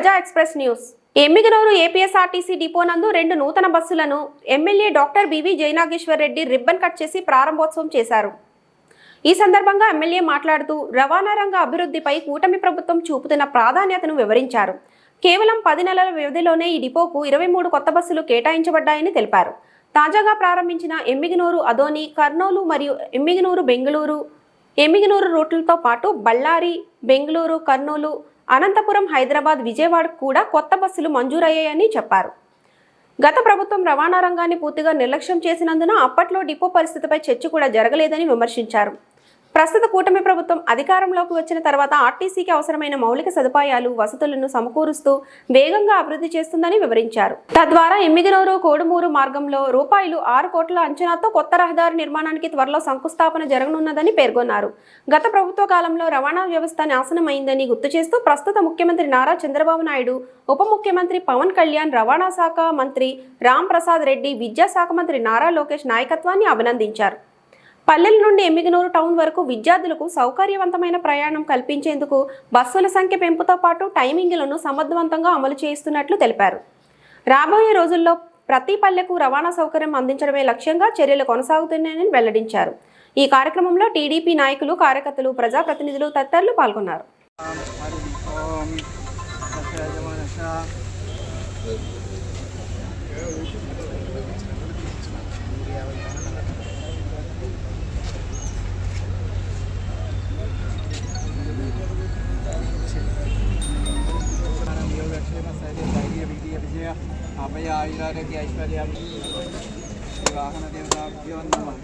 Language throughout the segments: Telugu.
ప్రజా express news. Emmiganur APSRTC depot నందు 2 నూతన బస్సులను MLA doctor B V Jayanageshwar Reddy ribbon cut చేసి ప్రారంభోత్సవం చేశారు. ఈ సందర్భంగా ఎమ్మెల్యే మాట్లాడుతూ రవాణా రంగ అభివృద్ధిపై కూటమి ప్రభుత్వం చూపుతున్న ప్రాధాన్యతను వివరించారు. కేవలం 10 నెలల వ్యవధిలోనే ఈ డిపోకు 23 కొత్త బస్సులు కేటాయించబడ్డాయని తెలిపారు. తాజాగా ప్రారంభించిన ఎమ్మిగనూరు అదోని, కర్నూలు మరియు ఎమ్మిగనూరు రూట్లతో పాటు బళ్ళారి, బెంగళూరు, కర్నూలు, అనంతపురం, హైదరాబాద్, విజయవాడ కూడా కొత్త బస్సులు మంజూరయ్యాయని చెప్పారు. గత ప్రభుత్వం రవాణా రంగాన్ని పూర్తిగా నిర్లక్ష్యం చేసినందున అప్పట్లో డిపో పరిస్థితిపై చర్చ కూడా జరగలేదని విమర్శించారు. ప్రస్తుత కూటమి ప్రభుత్వం అధికారంలోకి వచ్చిన తర్వాత ఆర్టీసీకి అవసరమైన మౌలిక సదుపాయాలు, వసతులను సమకూరుస్తూ వేగంగా అభివృద్ధి చేస్తుందని వివరించారు. తద్వారా ఎమ్మిగనూరు కోడుమూరు మార్గంలో ₹6 కోట్ల అంచనాతో కొత్త రహదారి నిర్మాణానికి త్వరలో శంకుస్థాపన జరగనున్నదని పేర్కొన్నారు. గత ప్రభుత్వ కాలంలో రవాణా వ్యవస్థ నాశనమైందని గుర్తు చేస్తూ ప్రస్తుత ముఖ్యమంత్రి నారా చంద్రబాబు నాయుడు, ఉప ముఖ్యమంత్రి పవన్ కళ్యాణ్, రవాణా శాఖ మంత్రి రామ్ ప్రసాద్ రెడ్డి, విద్యాశాఖ మంత్రి నారా లోకేష్ నాయకత్వాన్ని అభినందించారు. పల్లెల నుండి ఎమ్మిగనూరు టౌన్ వరకు విద్యార్థులకు సౌకర్యవంతమైన ప్రయాణం కల్పించేందుకు బస్సుల సంఖ్య పెంపుతో పాటు టైమింగ్లను సమర్థవంతంగా అమలు చేస్తున్నట్లు తెలిపారు. రాబోయే రోజుల్లో ప్రతి పల్లెకు రవాణా సౌకర్యం అందించడమే లక్ష్యంగా చర్యలు కొనసాగుతున్నాయని వెల్లడించారు. ఈ కార్యక్రమంలో టీడీపీ నాయకులు, కార్యకర్తలు, ప్రజాప్రతినిధులు తదితరులు పాల్గొన్నారు. అభయ ఆయురారోగ్య ఐశ్వర్య వాహన దేవతాభ్యో నమః.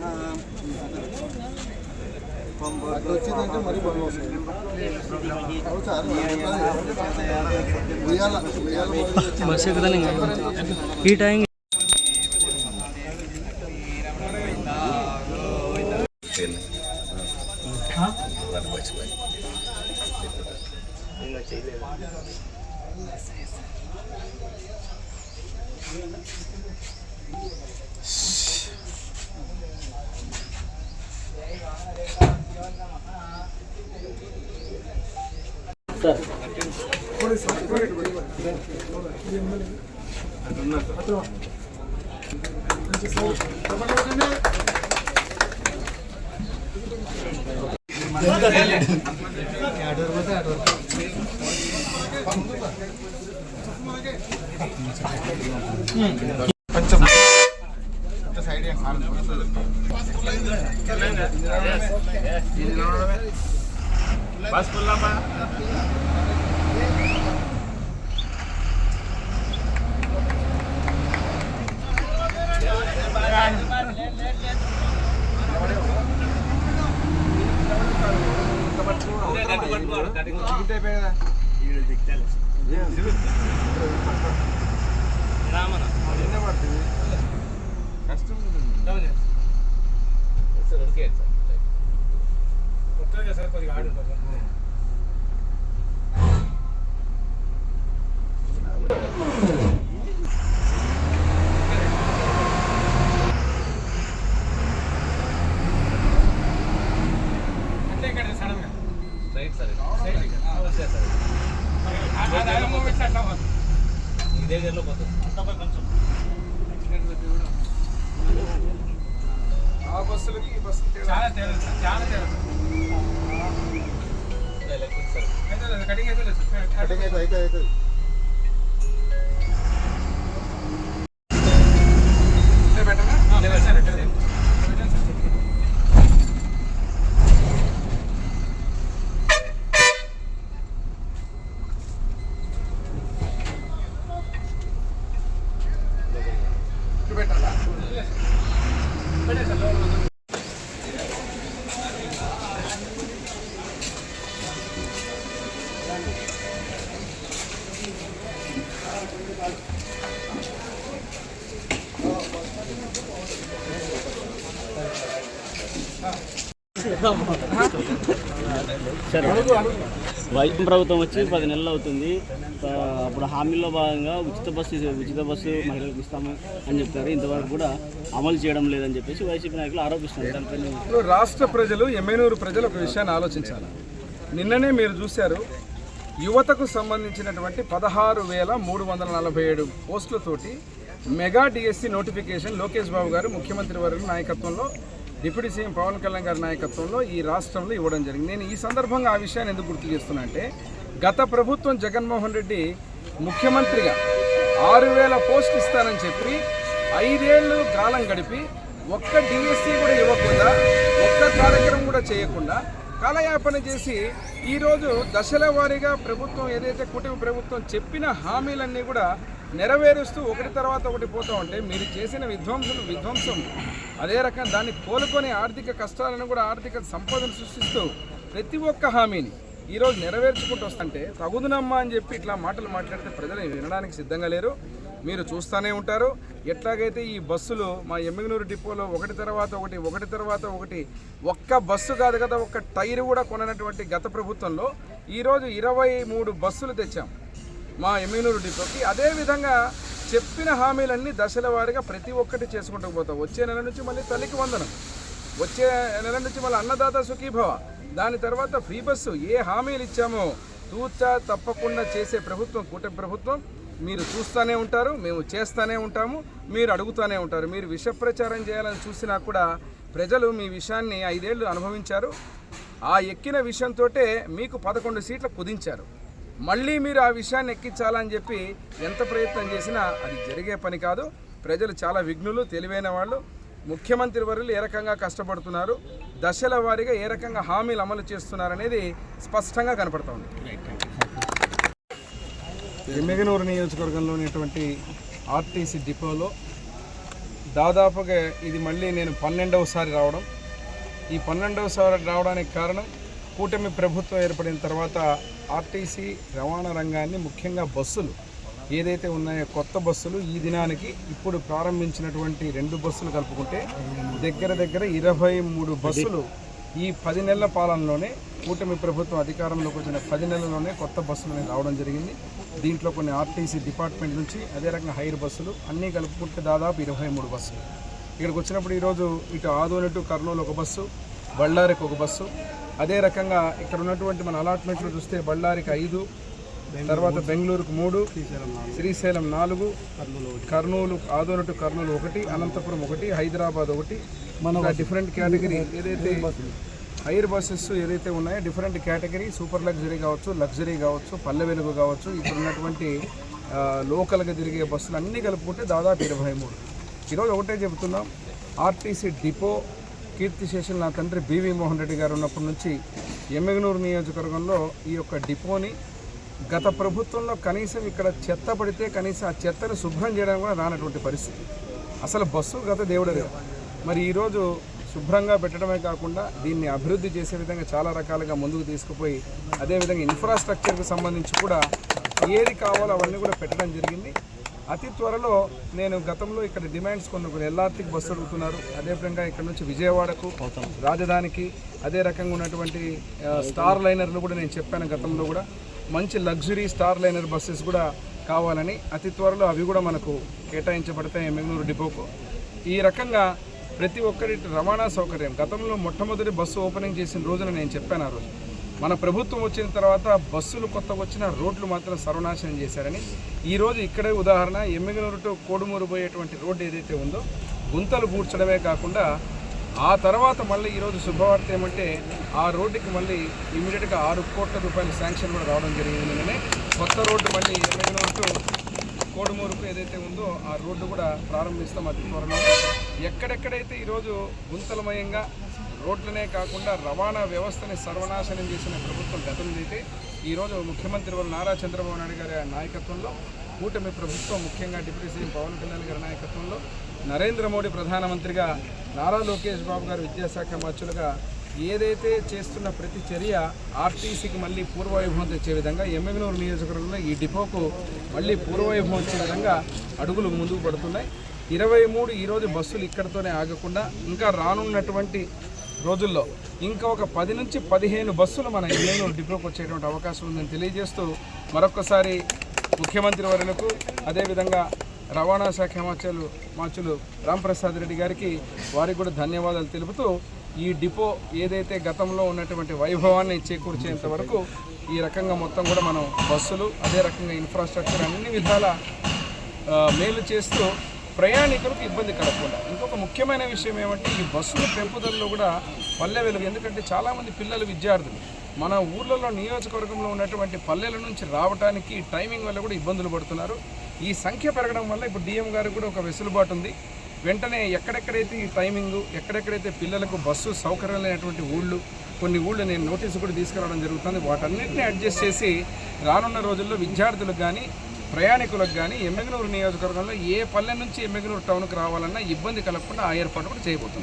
వచ్చిందంటే మరి ఈ టైం बस पुल्लामा వైద్యం ప్రభుత్వం వచ్చి 10 నెలలు అవుతుంది. అప్పుడు హామీలో భాగంగా ఉచిత బస్సు మహిళలకు ఇస్తాము అని చెప్పారు. ఇంతవరకు కూడా అమలు చేయడం లేదని చెప్పేసి వైసీపీ నాయకులు ఆరోపిస్తున్నారు. రాష్ట్ర ప్రజలు, ఎమ్మెనూరు ప్రజలు ఒక విషయాన్ని ఆలోచించాలి. నిన్ననే మీరు చూశారు, యువతకు సంబంధించినటువంటి 16,347 పోస్టులతోటి mega DSC notification Lokesh Babu గారు ముఖ్యమంత్రి వర్యుల నాయకత్వంలో డిప్యూటీ సీఎం పవన్ కళ్యాణ్ గారి నాయకత్వంలో ఈ రాష్ట్రంలో ఇవ్వడం జరిగింది. నేను ఈ సందర్భంగా ఆ విషయాన్ని ఎందుకు గుర్తు చేస్తున్నా అంటే గత ప్రభుత్వం జగన్మోహన్ రెడ్డి ముఖ్యమంత్రిగా 6,000 పోస్టులు ఇస్తానని చెప్పి 5 ఏళ్ళు కాలం గడిపి ఒక్క డిఎస్సి కూడా ఇవ్వకుండా ఒక్క కార్యక్రమం కూడా చేయకుండా కాలయాపన చేసి ఈరోజు దశల వారీగా ప్రభుత్వం ఏదైతే కూటమి ప్రభుత్వం చెప్పిన హామీలన్నీ కూడా నెరవేరుస్తూ ఒకటి తర్వాత ఒకటి పోతూ ఉంటే మీరు చేసిన విధ్వంసం అదే రకం దాన్ని కోలుకొని ఆర్థిక కష్టాలను కూడా ఆర్థిక సంపదను సృష్టిస్తూ ప్రతి ఒక్క హామీని ఈరోజు నెరవేర్చుకుంటూ వస్తుంటే తగుదునమ్మా అని చెప్పి ఇట్లా మాటలు మాట్లాడితే ప్రజలు వినడానికి సిద్ధంగా లేరు. మీరు చూస్తూనే ఉంటారు. ఎట్లాగైతే ఈ బస్సులు మా ఎమ్మిగనూరు డిపోలో ఒకటి తర్వాత ఒకటి ఒక్క బస్సు కాదు కదా, ఒక్క టైరు కూడా కొననటువంటి గత ప్రభుత్వంలో ఈరోజు 23 బస్సులు తెచ్చాం మా ఎమ్మిగనూరు డిపోకి. అదేవిధంగా చెప్పిన హామీలన్నీ దశల వారీగా ప్రతి ఒక్కటి చేసుకుంటూ పోతాం. వచ్చే నెల నుంచి మళ్ళీ తల్లికి వందనం, వచ్చే నెల నుంచి మళ్ళీ అన్నదాత సుఖీభవ, దాని తర్వాత ఫ్రీ బస్సు. ఏ హామీలు ఇచ్చామో తూచా తప్పకుండా చేసే ప్రభుత్వం కూటమి ప్రభుత్వం. మీరు చూస్తూనే ఉంటారు, మేము చేస్తూనే ఉంటాము, మీరు అడుగుతూనే ఉంటారు. మీరు విష ప్రచారం చేయాలని చూసినా కూడా ప్రజలు మీ విషయాన్ని 5 ఏళ్ళు అనుభవించారు. ఆ ఎక్కిన విషయంతో మీకు 11 సీట్లు కుదించారు. మళ్ళీ మీరు ఆ విషయాన్ని ఎక్కించాలని చెప్పి ఎంత ప్రయత్నం చేసినా అది జరిగే పని కాదు. ప్రజలు చాలా విఘ్నులు, తెలివైన వాళ్ళు. ముఖ్యమంత్రి వర్యులు ఏ రకంగా కష్టపడుతున్నారు, దశల వారీగా ఏ రకంగా హామీలు అమలు చేస్తున్నారనేది స్పష్టంగా కనపడుతోంది. ఎమ్మిగనూరు నియోజకవర్గంలో ఉన్నటువంటి ఆర్టీసీ డిపోలో దాదాపుగా ఇది మళ్ళీ నేను 12వసారి రావడం. ఈ 12వసారి రావడానికి కారణం కూటమి ప్రభుత్వం ఏర్పడిన తర్వాత ఆర్టీసీ రవాణా రంగాన్ని, ముఖ్యంగా బస్సులు ఏదైతే ఉన్నాయో కొత్త బస్సులు ఈ దినానికి ఇప్పుడు ప్రారంభించినటువంటి 2 బస్సులు కలుపుకుంటే దగ్గర 23 బస్సులు ఈ 10 నెలల పాలనలోనే, కూటమి ప్రభుత్వం అధికారంలోకి వచ్చిన 10 నెలల్లోనే కొత్త బస్సులు రావడం జరిగింది. దీంట్లో కొన్ని ఆర్టీసీ డిపార్ట్మెంట్ నుంచి అదే రకంగా హైర్ బస్సులు అన్నీ కలుపుకుంటే దాదాపు 23 బస్సులు ఇక్కడికి వచ్చినప్పుడు ఈరోజు ఇటు ఆదోని టు కర్నూలు ఒక బస్సు, బళ్ళారికి ఒక బస్సు, అదే రకంగా ఇక్కడ ఉన్నటువంటి మన అలాట్మెంట్లు చూస్తే బళ్ళారికి 5, తర్వాత బెంగళూరుకు 3, శ్రీశైలం 4, కర్నూలు ఆదోని టు కర్నూలు 1, అనంతపురం 1, హైదరాబాద్ 1. మన డిఫరెంట్ కేటగిరీ ఏదైతే హైర్ బస్సెస్ ఏదైతే ఉన్నాయో డిఫరెంట్ కేటగిరీ, సూపర్ లగ్జరీ కావచ్చు, పల్లె వెలుగు కావచ్చు, ఇక్కడ ఉన్నటువంటి లోకల్గా తిరిగే బస్సులు అన్నీ కలుపుకుంటే దాదాపు 23. ఈరోజు ఒకటే చెబుతున్నాం, ఆర్టీసీ డిపో కీర్తిశేషులు నా తండ్రి బివి మోహన్ రెడ్డి గారు ఉన్నప్పటి నుంచి ఎమ్మిగనూరు నియోజకవర్గంలో ఈ యొక్క డిపోని గత ప్రభుత్వంలో కనీసం ఇక్కడ చెత్త పడితే కనీసం ఆ చెత్తను శుభ్రం చేయడం కూడా రానటువంటి పరిస్థితి. అసలు బస్సు గత దేవుడే. మరి ఈరోజు శుభ్రంగా పెట్టడమే కాకుండా దీన్ని అభివృద్ధి చేసే విధంగా చాలా రకాలుగా ముందుకు తీసుకుపోయి అదేవిధంగా ఇన్ఫ్రాస్ట్రక్చర్కి సంబంధించి కూడా ఏది కావాలో అవన్నీ కూడా పెట్టడం జరిగింది. అతి త్వరలో నేను గతంలో ఇక్కడ డిమాండ్స్ కొన్ని ఎల్ఆర్టీకి బస్సు అడుగుతున్నారు, అదేవిధంగా ఇక్కడ నుంచి విజయవాడకు రాజధానికి అదే రకంగా ఉన్నటువంటి స్టార్ లైనర్లు కూడా నేను చెప్పాను. గతంలో కూడా మంచి లగ్జరీ స్టార్ లైనర్ బస్సెస్ కూడా కావాలని, అతి త్వరలో అవి కూడా మనకు కేటాయించబడతాయి ఎమ్మిగనూరు డిపోకు. ఈ రకంగా ప్రతి ఒక్కరి రవాణా సౌకర్యం గతంలో మొట్టమొదటి బస్సు ఓపెనింగ్ చేసిన రోజున నేను చెప్పాను. ఆ రోజు మన ప్రభుత్వం వచ్చిన తర్వాత బస్సులు కొత్తగా వచ్చిన రోడ్లు మాత్రం సర్వనాశనం చేశారని. ఈరోజు ఇక్కడే ఉదాహరణ, ఎమ్మిగనూరు టు కోడుమూరు పోయేటువంటి రోడ్డు ఏదైతే ఉందో గుంతలు పూడ్చడమే కాకుండా ఆ తర్వాత మళ్ళీ ఈరోజు శుభవార్త ఏమంటే ఆ రోడ్డుకి మళ్ళీ ఇమీడియట్గా 6 కోట్ల రూపాయల శాంక్షన్ కూడా రావడం జరిగింది. నిన్ననే కొత్త రోడ్డు మళ్ళీ ఎమ్మిగనూరు టు కోడుమూరుకు ఏదైతే ఉందో ఆ రోడ్డు కూడా ప్రారంభిస్తాం అతి త్వరలో. ఎక్కడెక్కడైతే ఈరోజు గుంతలమయంగా రోడ్లనే కాకుండా రవాణా వ్యవస్థని సర్వనాశనం చేసిన ప్రభుత్వం గతంలో అయితే ఈరోజు ముఖ్యమంత్రి వర్యులు నారా చంద్రబాబు నాయుడు గారి నాయకత్వంలో కూటమి ప్రభుత్వం, ముఖ్యంగా డిప్యూటీ సీఎం పవన్ కళ్యాణ్ గారి నాయకత్వంలో, నరేంద్ర మోడీ ప్రధానమంత్రిగా, నారా లోకేష్ బాబు గారు విద్యాశాఖ మంత్రులుగా ఏదైతే చేస్తున్న ప్రతి చర్య ఆర్టీసీకి మళ్ళీ పూర్వవైభవం తెచ్చే విధంగా ఎమ్మిగనూరు నియోజకవర్గంలో ఈ డిపోకు మళ్ళీ పూర్వవైభవం వచ్చే విధంగా అడుగులు ముందుకు పడుతున్నాయి. 23 ఈరోజు బస్సులు ఇక్కడితోనే ఆగకుండా ఇంకా రానున్నటువంటి రోజుల్లో ఇంకా ఒక 10 నుంచి 15 బస్సులు మన ఎమ్మిగనూరు డిపోకు వచ్చేటువంటి అవకాశం ఉందని తెలియజేస్తూ మరొకసారి ముఖ్యమంత్రి వర్యులకు అదేవిధంగా రవాణా శాఖ మంత్రులు రాంప్రసాద్ రెడ్డి గారికి వారికి కూడా ధన్యవాదాలు తెలుపుతూ ఈ డిపో ఏదైతే గతంలో ఉన్నటువంటి వైభవాన్ని చేకూర్చేంత వరకు ఈ రకంగా మొత్తం కూడా మనం బస్సులు అదే రకంగా ఇన్ఫ్రాస్ట్రక్చర్ అన్ని విధాల మేలు చేస్తూ ప్రయాణికులకు ఇబ్బంది కలగకుండా. ఇంకొక ముఖ్యమైన విషయం ఏమంటే ఈ బస్సుల పెంపుదలలో కూడా పల్లె వెలుగు. ఎందుకంటే చాలామంది పిల్లలు విద్యార్థులు మన ఊర్లలో నియోజకవర్గంలో ఉన్నటువంటి పల్లెల నుంచి రావడానికి టైమింగ్ వల్ల కూడా ఇబ్బందులు పడుతున్నారు. ఈ సంఖ్య పెరగడం వల్ల ఇప్పుడు డిఎం గారికి కూడా ఒక వెసులుబాటు ఉంది. వెంటనే ఎక్కడెక్కడైతే ఈ టైమింగు, ఎక్కడెక్కడైతే పిల్లలకు బస్సు సౌకర్యం లేనటువంటి ఊళ్ళు, కొన్ని ఊళ్ళు నేను నోటీసు కూడా తీసుకురావడం జరుగుతుంది. వాటన్నిటిని అడ్జస్ట్ చేసి రానున్న రోజుల్లో విద్యార్థులకు కానీ ప్రయాణికులకు కానీ ఎమ్మిగనూరు నియోజకవర్గంలో ఏ పల్లె నుంచి ఎమ్మిగనూరు టౌన్కి రావాలన్నా ఇబ్బంది కలగకుండా ఆ ఏర్పాటు కూడా చేయబోతుంది.